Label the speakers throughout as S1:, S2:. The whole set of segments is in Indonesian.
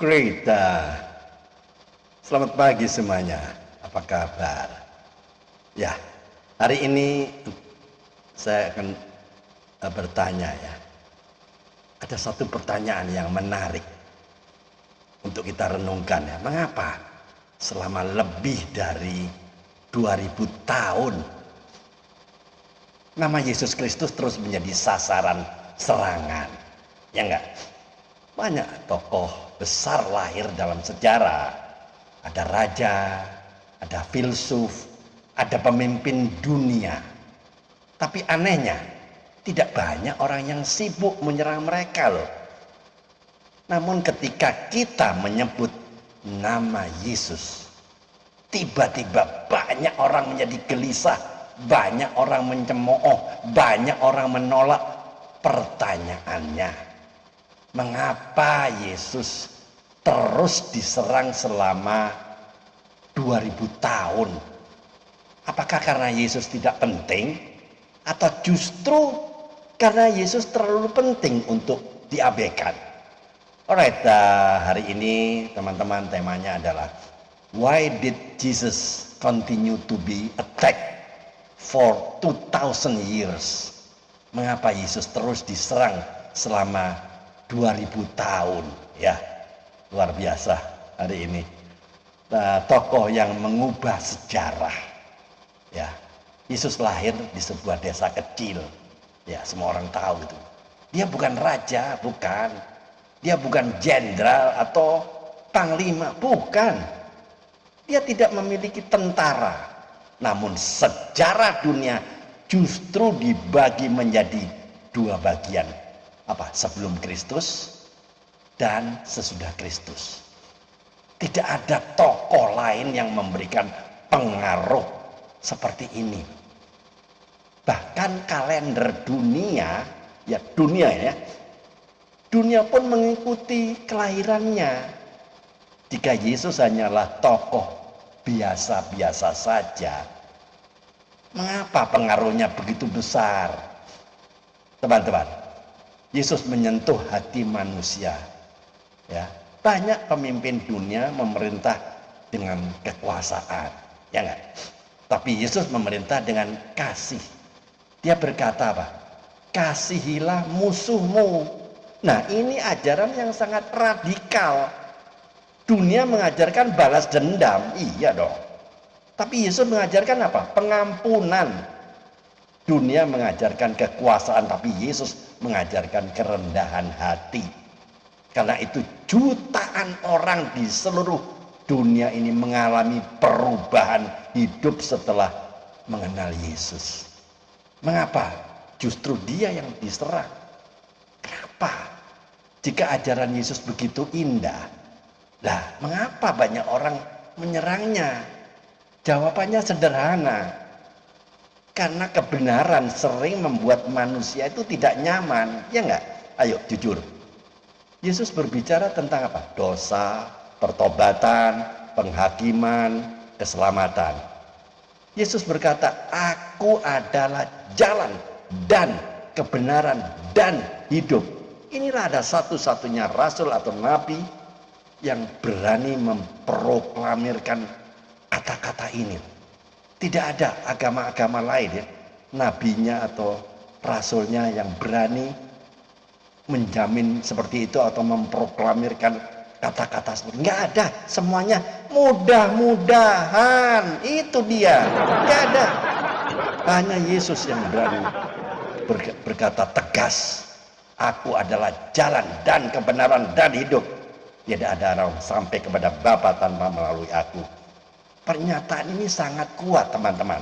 S1: Great. Selamat pagi semuanya. Apa kabar? Ya, hari ini saya akan bertanya ya. Ada satu pertanyaan yang menarik untuk kita renungkan ya. Mengapa selama lebih dari 2000 tahun nama Yesus Kristus terus menjadi sasaran serangan? Ya enggak? Banyak tokoh besar lahir dalam sejarah. Ada raja, ada filsuf, ada pemimpin dunia. Tapi anehnya, tidak banyak orang yang sibuk menyerang mereka loh. Namun ketika kita menyebut nama Yesus, tiba-tiba banyak orang menjadi gelisah, banyak orang mencemooh, banyak orang menolak. Pertanyaannya, mengapa Yesus terus diserang selama 2000 tahun? Apakah karena Yesus tidak penting? Atau justru karena Yesus terlalu penting untuk diabaikan? Alright, hari ini teman-teman temanya adalah Why did Jesus continue to be attacked for 2000 years? Mengapa Yesus terus diserang selama 2000 tahun ya? Luar biasa hari ini. Tokoh yang mengubah sejarah ya. Yesus lahir di sebuah desa kecil ya, semua orang tahu itu. Dia bukan raja, bukan. Dia bukan jenderal atau panglima, bukan. Dia tidak memiliki tentara. Namun sejarah dunia justru dibagi menjadi dua bagian. Sebelum Kristus dan sesudah Kristus. Tidak ada tokoh lain yang memberikan pengaruh seperti ini. Bahkan kalender dunia dunia pun mengikuti kelahirannya. Jika Yesus hanyalah tokoh biasa-biasa saja, mengapa pengaruhnya begitu besar? Teman-teman, Yesus menyentuh hati manusia. Ya, banyak pemimpin dunia memerintah dengan kekuasaan, ya enggak? Tapi Yesus memerintah dengan kasih. Dia berkata apa? Kasihilah musuhmu. Nah, ini ajaran yang sangat radikal. Dunia mengajarkan balas dendam, iya dong. Tapi Yesus mengajarkan apa? Pengampunan. Dunia mengajarkan kekuasaan, tapi Yesus mengajarkan kerendahan hati. Karena itu jutaan orang di seluruh dunia ini mengalami perubahan hidup setelah mengenal Yesus. Mengapa? Justru dia yang diserang. Kenapa? Jika ajaran Yesus begitu indah, mengapa banyak orang menyerangnya? Jawabannya sederhana. Karena kebenaran sering membuat manusia itu tidak nyaman, ya enggak? Ayo jujur. Yesus berbicara tentang apa? Dosa, pertobatan, penghakiman, keselamatan. Yesus berkata, aku adalah jalan dan kebenaran dan hidup. Inilah ada satu-satunya rasul atau nabi yang berani memproklamirkan kata-kata ini. Tidak ada agama-agama lain ya, nabinya atau rasulnya yang berani menjamin seperti itu atau memproklamirkan kata-kata seperti itu. Nggak ada, semuanya mudah-mudahan. Itu dia, nggak ada. Hanya Yesus yang berani berkata tegas, aku adalah jalan dan kebenaran dan hidup. Tidak ada orang sampai kepada Bapa tanpa melalui aku. Pernyataan ini sangat kuat teman-teman.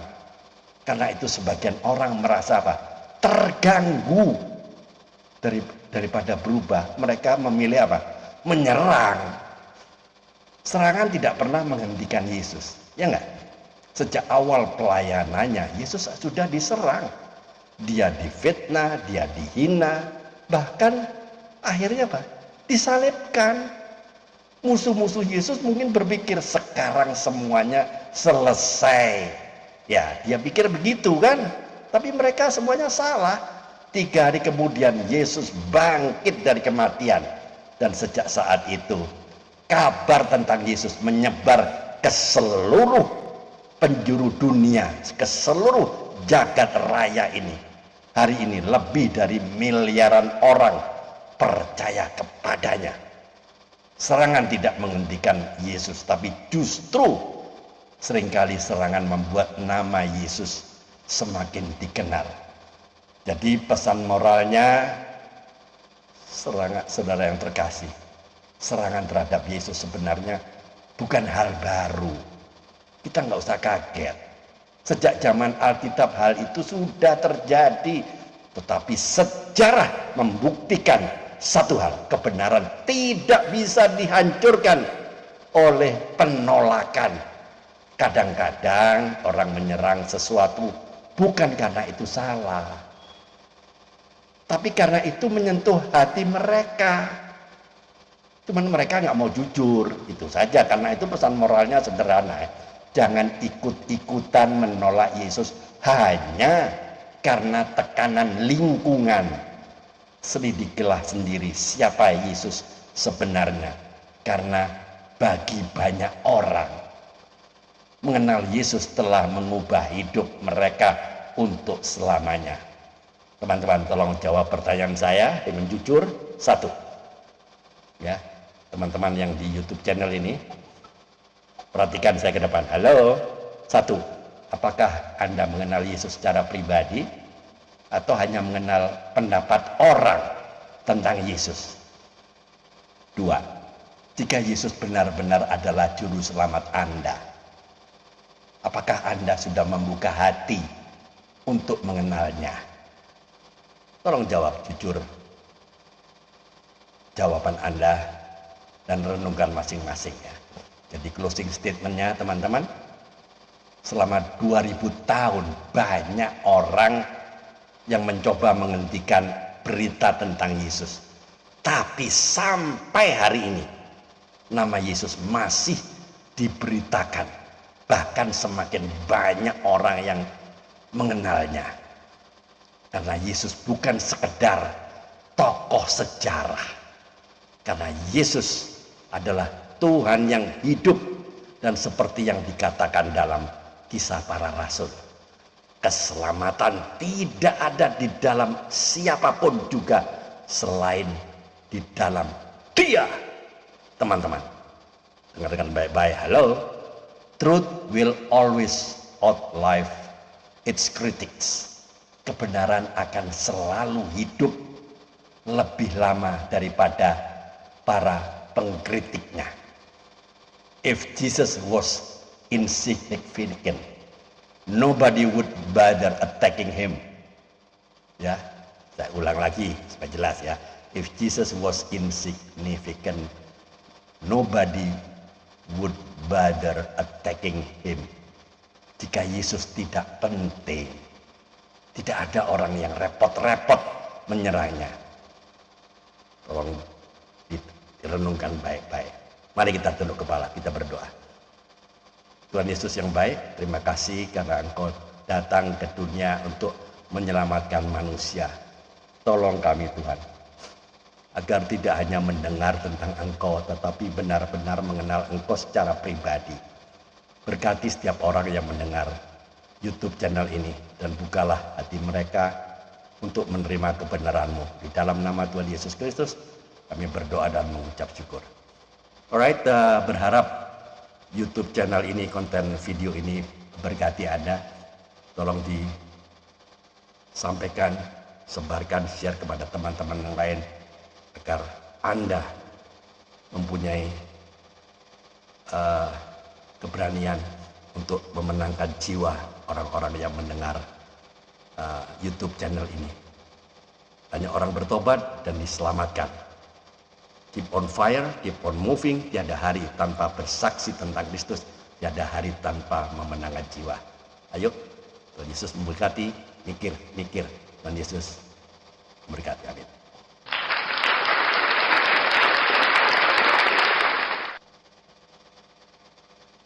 S1: Karena itu sebagian orang merasa apa? Terganggu daripada berubah. Mereka memilih apa? Menyerang. Serangan tidak pernah menghentikan Yesus. Ya enggak? Sejak awal pelayanannya Yesus sudah diserang. Dia difitnah, dia dihina, bahkan akhirnya apa? Disalibkan. Musuh-musuh Yesus mungkin berpikir sekarang semuanya selesai. Ya, dia pikir begitu kan? Tapi mereka semuanya salah. 3 hari kemudian Yesus bangkit dari kematian. Dan sejak saat itu kabar tentang Yesus menyebar ke seluruh penjuru dunia, ke seluruh jagat raya ini. Hari ini lebih dari miliaran orang percaya kepadanya. Serangan tidak menghentikan Yesus, tapi justru seringkali serangan membuat nama Yesus semakin dikenal. Jadi pesan moralnya, saudara yang terkasih, serangan terhadap Yesus sebenarnya bukan hal baru. Kita nggak usah kaget. Sejak zaman Alkitab hal itu sudah terjadi. Tetapi sejarah membuktikan satu hal, kebenaran tidak bisa dihancurkan oleh penolakan. Kadang-kadang orang menyerang sesuatu bukan karena itu salah, tapi karena itu menyentuh hati mereka. Cuman mereka nggak mau jujur, itu saja. Karena itu pesan moralnya sederhana, jangan ikut-ikutan menolak Yesus hanya karena tekanan lingkungan. Selidikilah sendiri siapa Yesus sebenarnya, karena bagi banyak orang mengenal Yesus telah mengubah hidup mereka untuk selamanya. Teman-teman, tolong jawab pertanyaan saya dengan jujur. Satu, ya, teman-teman yang di YouTube channel ini, perhatikan saya ke depan. Halo. Satu, apakah Anda mengenal Yesus secara pribadi atau hanya mengenal pendapat orang tentang Yesus? Dua, jika Yesus benar-benar adalah juru selamat Anda, apakah Anda sudah membuka hati untuk mengenalnya? Tolong jawab jujur jawaban Anda dan renungkan masing-masing ya. Jadi closing statementnya teman-teman, selama 2000 tahun banyak orang yang mencoba menghentikan berita tentang Yesus. Tapi sampai hari ini nama Yesus masih diberitakan. Bahkan semakin banyak orang yang mengenalnya. Karena Yesus bukan sekedar tokoh sejarah. Karena Yesus adalah Tuhan yang hidup. Dan seperti yang dikatakan dalam Kisah Para Rasul, keselamatan tidak ada di dalam siapapun juga selain di dalam Dia. Teman-teman, dengarkan baik-baik. Halo. Truth will always outlive its critics. Kebenaran akan selalu hidup lebih lama daripada para pengkritiknya. If Jesus was insignificant, nobody would bother attacking him. Ya, saya ulang lagi supaya jelas ya. If Jesus was insignificant, nobody would bother attacking him. Jika Yesus tidak penting, tidak ada orang yang repot-repot menyerangnya. Tolong direnungkan baik-baik. Mari kita tunduk kepala, kita berdoa. Tuhan Yesus yang baik, terima kasih karena Engkau datang ke dunia untuk menyelamatkan manusia. Tolong kami Tuhan, agar tidak hanya mendengar tentang Engkau, tetapi benar-benar mengenal Engkau secara pribadi. Berkati setiap orang yang mendengar YouTube channel ini, dan bukalah hati mereka untuk menerima kebenaran-Mu. Di dalam nama Tuhan Yesus Kristus, kami berdoa dan mengucap syukur. Alright, berharap YouTube channel ini, konten video ini berkati Anda. Tolong disampaikan, sebarkan, share kepada teman-teman yang lain, agar Anda mempunyai keberanian untuk memenangkan jiwa orang-orang yang mendengar YouTube channel ini. Banyak orang bertobat dan diselamatkan. Keep on fire, keep on moving. Tiada hari tanpa bersaksi tentang Kristus, tiada hari tanpa memenangkan jiwa. Ayo, Tuhan Yesus memberkati. Mikir, Tuhan Yesus memberkati. Amin.